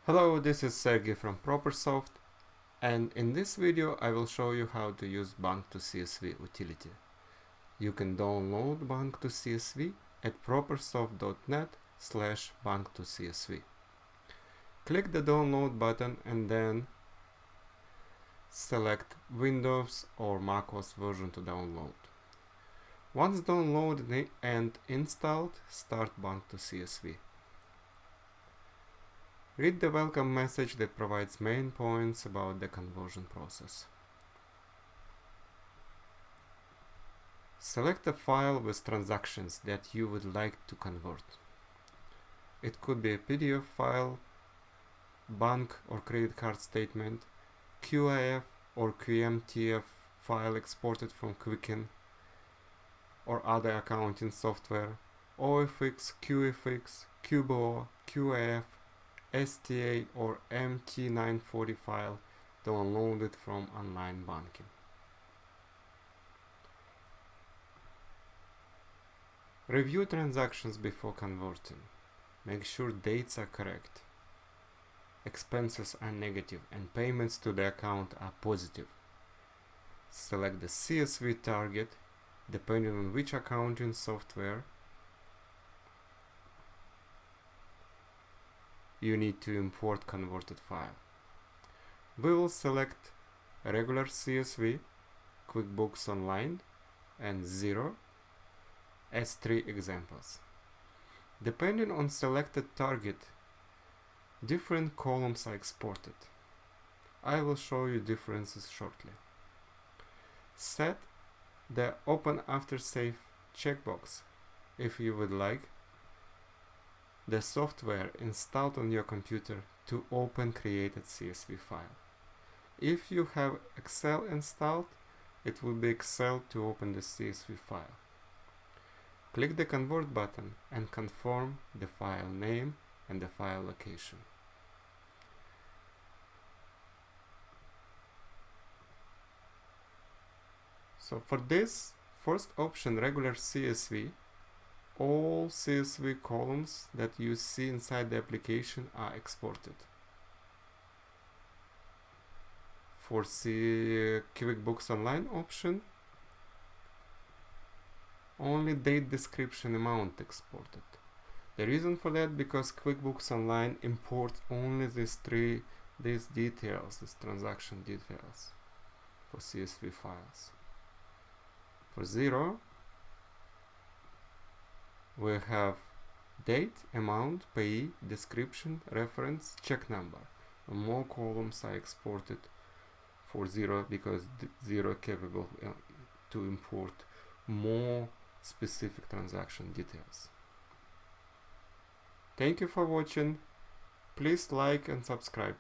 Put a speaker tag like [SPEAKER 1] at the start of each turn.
[SPEAKER 1] Hello, this is Sergey from ProperSoft, and in this video I will show you how to use Bank2CSV utility. You can download Bank2CSV at propersoft.net/Bank2CSV. Click the download button and then select Windows or macOS version to download. Once downloaded and installed, start Bank2CSV. Read the welcome message that provides main points about the conversion process. Select a file with transactions that you would like to convert. It could be a PDF file, bank or credit card statement, QIF or QMTF file exported from Quicken or other accounting software, OFX, QFX, QBO, QIF, STA or MT940 file downloaded from online banking. Review transactions before converting. Make sure dates are correct, expenses are negative, and payments to the account are positive. Select the CSV Target depending on which accounting software you need to import converted file. We will select Regular CSV, Quickbooks Online, and Xero as 3 examples. Depending on selected target, different columns are exported. I will show you differences shortly. Set the Open After Save checkbox if you would like the software installed on your computer to open created CSV file. If you have Excel installed, it will be Excel to open the CSV file. Click the Convert button and confirm the file name and the file location. So for this first option, Regular CSV, all CSV columns that you see inside the application are exported. For the Quickbooks Online option, only date, description, amount exported. The reason for that, because Quickbooks Online imports only these details, these transaction details for CSV files. For Xero, we have date, amount, payee, description, reference, check number. And more columns are exported for Xero because Xero is capable to import more specific transaction details. Thank you for watching. Please like and subscribe.